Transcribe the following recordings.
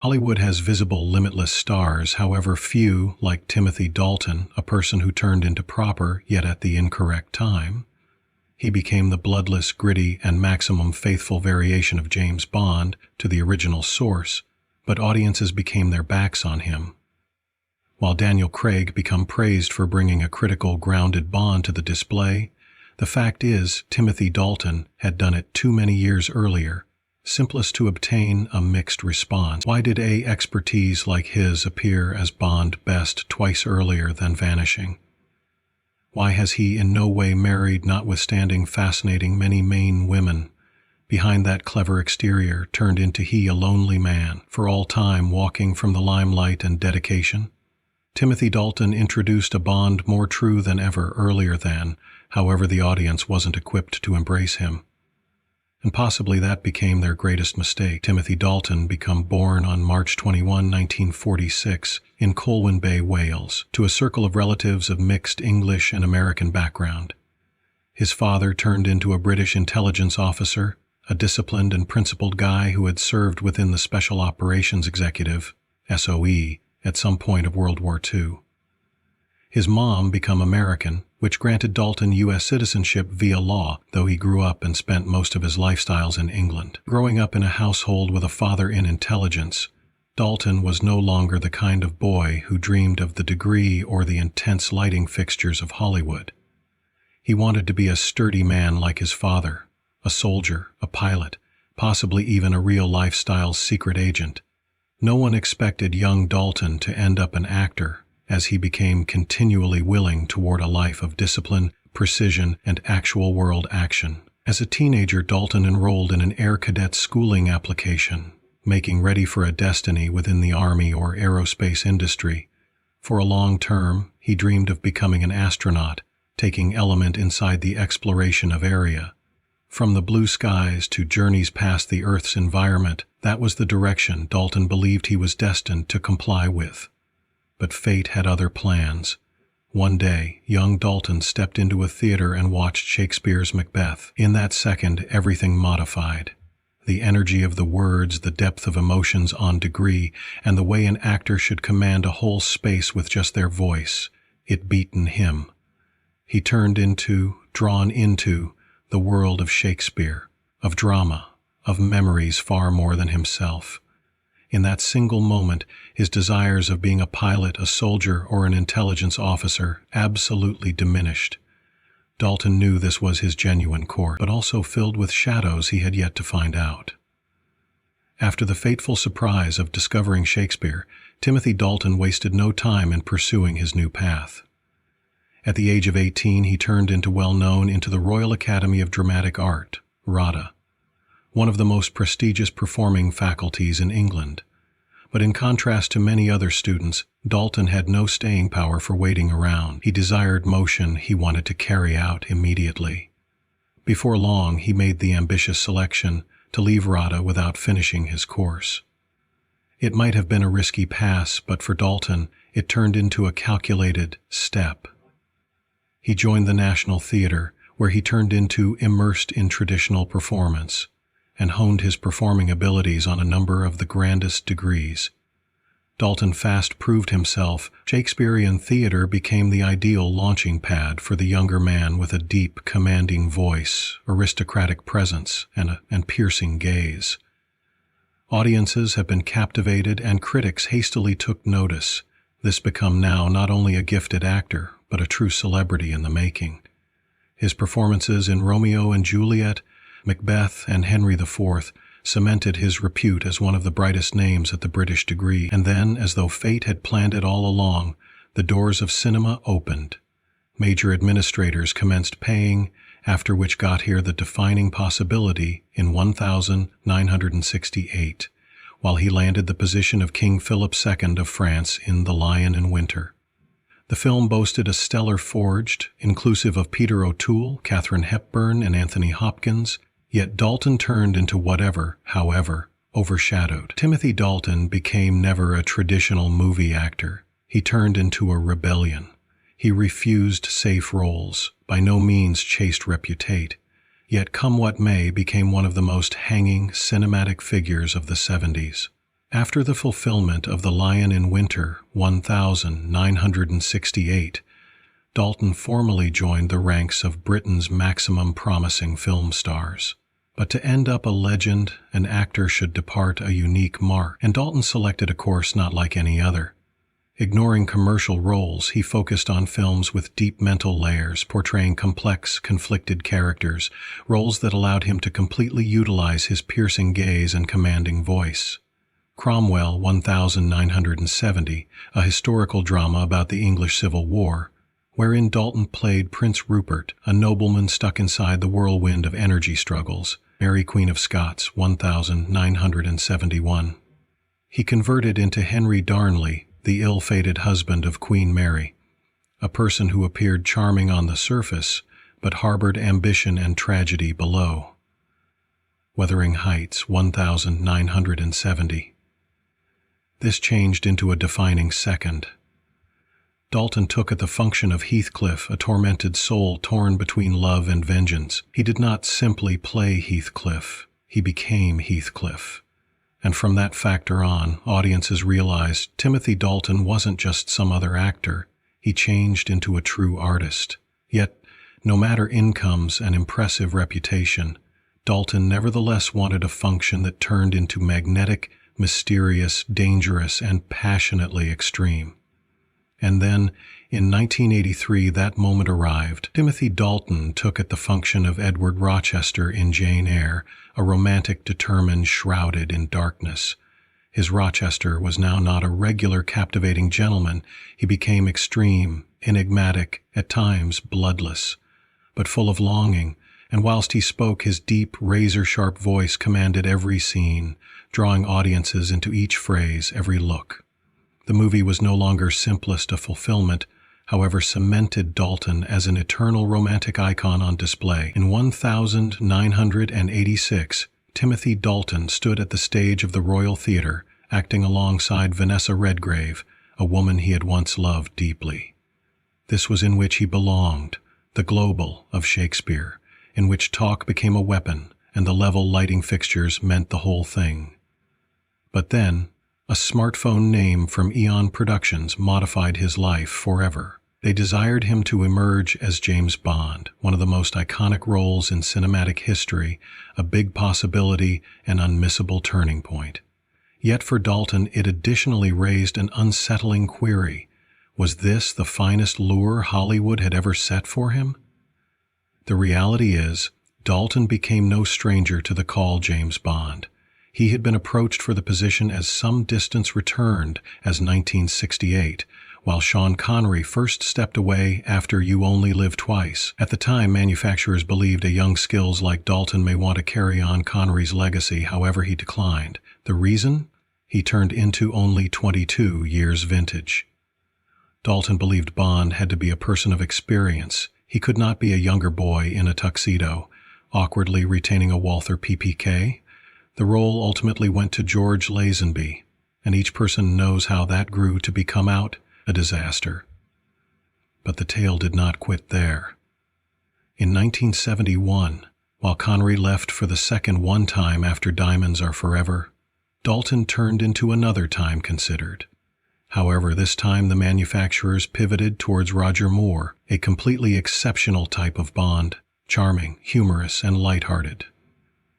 Hollywood has visible, limitless stars, however few, like Timothy Dalton, a person who turned into proper, yet at the incorrect time. He became the bloodless, gritty, and maximum faithful variation of James Bond to the original source, but audiences became their backs on him. While Daniel Craig became praised for bringing a critical, grounded Bond to the display, the fact is Timothy Dalton had done it too many years earlier, simplest to obtain a mixed response. Why did expertise like his appear as Bond best twice earlier than vanishing? Why has he in no way married, notwithstanding fascinating many Maine women? Behind that clever exterior turned into he a lonely man, for all time walking from the limelight and dedication? Timothy Dalton introduced a Bond more true than ever earlier than, however, the audience wasn't equipped to embrace him. And possibly that became their greatest mistake. Timothy Dalton became born on March 21, 1946, in Colwyn Bay, Wales, to a circle of relatives of mixed English and American background. His father turned into a British intelligence officer, a disciplined and principled guy who had served within the Special Operations Executive, SOE, at some point of World War II. His mom became American, which granted Dalton U.S. citizenship via law, though he grew up and spent most of his lifestyles in England. Growing up in a household with a father in intelligence, Dalton was no longer the kind of boy who dreamed of the degree or the intense lighting fixtures of Hollywood. He wanted to be a sturdy man like his father, a soldier, a pilot, possibly even a real lifestyle secret agent. No one expected young Dalton to end up an actor, as he became continually willing toward a life of discipline, precision, and actual-world action. As a teenager, Dalton enrolled in an air cadet schooling application, making ready for a destiny within the Army or aerospace industry. For a long term, he dreamed of becoming an astronaut, taking element inside the exploration of area. From the blue skies to journeys past the Earth's environment, that was the direction Dalton believed he was destined to comply with. But fate had other plans. One day, young Dalton stepped into a theater and watched Shakespeare's Macbeth. In that second, everything modified. The energy of the words, the depth of emotions on degree, and the way an actor should command a whole space with just their voice, it beaten him. He turned into, drawn into, the world of Shakespeare, of drama, of memories far more than himself. In that single moment, his desires of being a pilot, a soldier, or an intelligence officer absolutely diminished. Dalton knew this was his genuine core, but also filled with shadows he had yet to find out. After the fateful surprise of discovering Shakespeare, Timothy Dalton wasted no time in pursuing his new path. At the age of 18, he turned into the Royal Academy of Dramatic Art, RADA, one of the most prestigious performing faculties in England. But in contrast to many other students, Dalton had no staying power for waiting around. He desired motion he wanted to carry out immediately. Before long, he made the ambitious selection to leave RADA without finishing his course. It might have been a risky pass, but for Dalton, it turned into a calculated step. He joined the National Theatre, where he turned into immersed in traditional performance, and honed his performing abilities on a number of the grandest degrees. Dalton fast proved himself. Shakespearean theater became the ideal launching pad for the younger man with a deep, commanding voice, aristocratic presence, and piercing gaze. Audiences have been captivated and critics hastily took notice. This became now not only a gifted actor, but a true celebrity in the making. His performances in Romeo and Juliet, Macbeth, and Henry IV cemented his repute as one of the brightest names at the British degree. And then, as though fate had planned it all along, the doors of cinema opened. Major administrators commenced paying, after which got here the defining possibility in 1968, while he landed the position of King Philip II of France in The Lion in Winter. The film boasted a stellar forged, inclusive of Peter O'Toole, Katharine Hepburn, and Anthony Hopkins, yet Dalton turned into whatever, however, overshadowed. Timothy Dalton became never a traditional movie actor. He turned into a rebellion. He refused safe roles, by no means chased reputate, yet come what may became one of the most hanging cinematic figures of the 70s. After the fulfillment of The Lion in Winter, 1968, Dalton formally joined the ranks of Britain's maximum promising film stars. But to end up a legend, an actor should depart a unique mark, and Dalton selected a course not like any other. Ignoring commercial roles, he focused on films with deep mental layers, portraying complex, conflicted characters, roles that allowed him to completely utilize his piercing gaze and commanding voice. Cromwell, 1970, a historical drama about the English Civil War, wherein Dalton played Prince Rupert, a nobleman stuck inside the whirlwind of energy struggles. Mary Queen of Scots, 1971. He converted into Henry Darnley, the ill-fated husband of Queen Mary, a person who appeared charming on the surface, but harbored ambition and tragedy below. Wuthering Heights, 1970. This changed into a defining second. Dalton took at the function of Heathcliff, a tormented soul torn between love and vengeance. He did not simply play Heathcliff, he became Heathcliff. And from that factor on, audiences realized Timothy Dalton wasn't just some other actor, he changed into a true artist. Yet, no matter incomes and impressive reputation, Dalton nevertheless wanted a function that turned into magnetic, mysterious, dangerous, and passionately extreme. And then, in 1983, that moment arrived. Timothy Dalton took at the function of Edward Rochester in Jane Eyre, a romantic determined shrouded in darkness. His Rochester was now not a regular captivating gentleman. He became extreme, enigmatic, at times bloodless, but full of longing, and whilst he spoke, his deep, razor-sharp voice commanded every scene, drawing audiences into each phrase, every look. The movie was no longer simplest a fulfillment, however cemented Dalton as an eternal romantic icon on display. In 1986, Timothy Dalton stood at the stage of the Royal Theatre, acting alongside Vanessa Redgrave, a woman he had once loved deeply. This was in which he belonged, the global of Shakespeare, in which talk became a weapon and the level lighting fixtures meant the whole thing. But then, a smartphone name from Eon Productions modified his life forever. They desired him to emerge as James Bond, one of the most iconic roles in cinematic history, a big possibility, an unmissable turning point. Yet for Dalton, it additionally raised an unsettling query. Was this the finest lure Hollywood had ever set for him? The reality is, Dalton became no stranger to the call James Bond. He had been approached for the position as some distance returned as 1968, while Sean Connery first stepped away after You Only Live Twice. At the time, manufacturers believed a young skills like Dalton may want to carry on Connery's legacy, however he declined. The reason? He turned into only 22 years vintage. Dalton believed Bond had to be a person of experience. He could not be a younger boy in a tuxedo, awkwardly retaining a Walther PPK. The role ultimately went to George Lazenby, and each person knows how that grew to become a disaster. But the tale did not quit there. In 1971, while Connery left for the second one time after Diamonds Are Forever, Dalton turned into another time considered. However, this time the manufacturers pivoted towards Roger Moore, a completely exceptional type of Bond, charming, humorous, and lighthearted.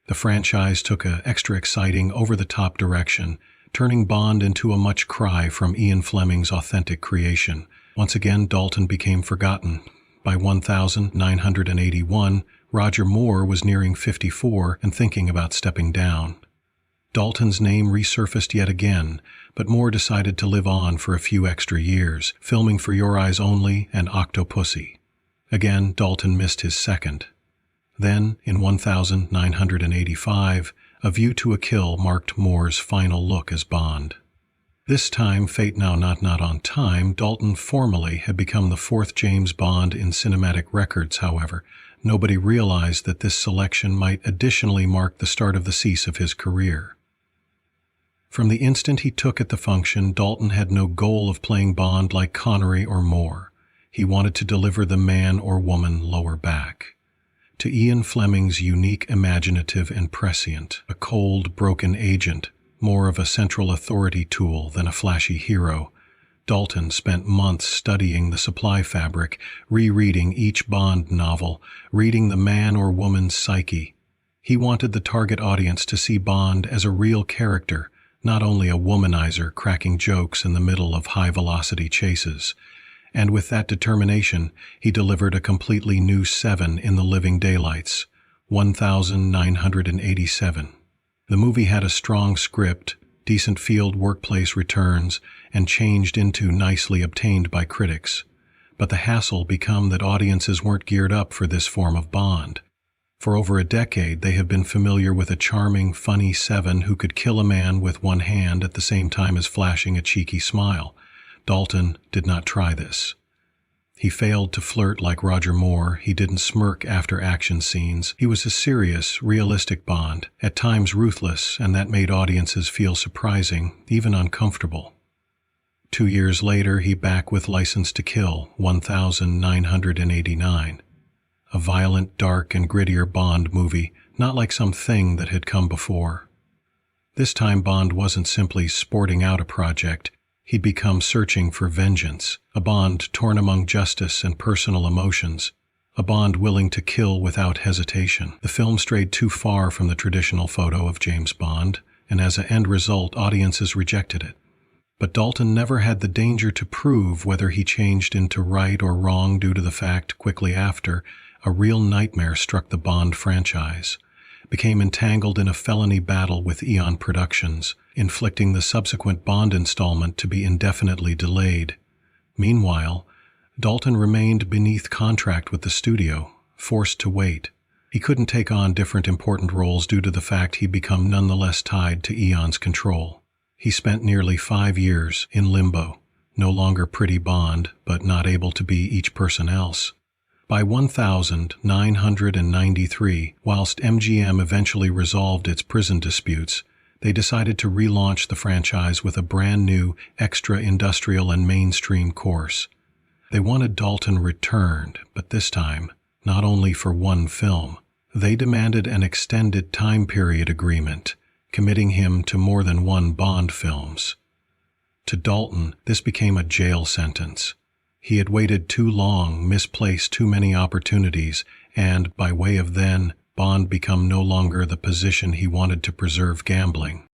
The franchise took an extra exciting, over-the-top direction, turning Bond into a much cry from Ian Fleming's authentic creation. Once again, Dalton became forgotten. By 1981, Roger Moore was nearing 54 and thinking about stepping down. Dalton's name resurfaced yet again, but Moore decided to live on for a few extra years, filming For Your Eyes Only and Octopussy. Again, Dalton missed his second. Then, in 1985, A View to a Kill marked Moore's final look as Bond. This time, fate now not on time, Dalton formally had become the fourth James Bond in cinematic records. However, nobody realized that this selection might additionally mark the start of the cease of his career. From the instant he took at the function, Dalton had no goal of playing Bond like Connery or Moore. He wanted to deliver the man or woman lower back. To Ian Fleming's unique, imaginative, and prescient, a cold, broken agent, more of a central authority tool than a flashy hero. Dalton spent months studying the supply fabric, rereading each Bond novel, reading the man or woman's psyche. He wanted the target audience to see Bond as a real character, not only a womanizer cracking jokes in the middle of high-velocity chases. And with that determination, he delivered a completely new 7 in the living daylights, 1987. The movie had a strong script, decent field workplace returns, and changed into nicely obtained by critics. But the hassle became that audiences weren't geared up for this form of Bond. For over a decade, they have been familiar with a charming, funny 7 who could kill a man with one hand at the same time as flashing a cheeky smile. Dalton did not try this. He failed to flirt like Roger Moore, he didn't smirk after action scenes. He was a serious, realistic Bond, at times ruthless, and that made audiences feel surprising, even uncomfortable. 2 years later, he back with License to Kill, 1989. A violent, dark, and grittier Bond movie, not like some thing that had come before. This time Bond wasn't simply sporting out a project, he'd become searching for vengeance, a Bond torn among justice and personal emotions, a Bond willing to kill without hesitation. The film strayed too far from the traditional photo of James Bond, and as an end result, audiences rejected it. But Dalton never had the danger to prove whether he changed into right or wrong due to the fact quickly after, a real nightmare struck the Bond franchise, became entangled in a felony battle with Eon Productions, inflicting the subsequent Bond installment to be indefinitely delayed. Meanwhile, Dalton remained beneath contract with the studio, forced to wait. He couldn't take on different important roles due to the fact he'd become nonetheless tied to Eon's control. He spent nearly 5 years in limbo, no longer pretty Bond, but not able to be each person else. By 1993, whilst MGM eventually resolved its prison disputes, they decided to relaunch the franchise with a brand new, extra-industrial and mainstream course. They wanted Dalton returned, but this time, not only for one film. They demanded an extended time period agreement, committing him to more than one Bond films. To Dalton, this became a jail sentence. He had waited too long, misplaced too many opportunities, and, by way of then, Bond become no longer the position he wanted to preserve gambling.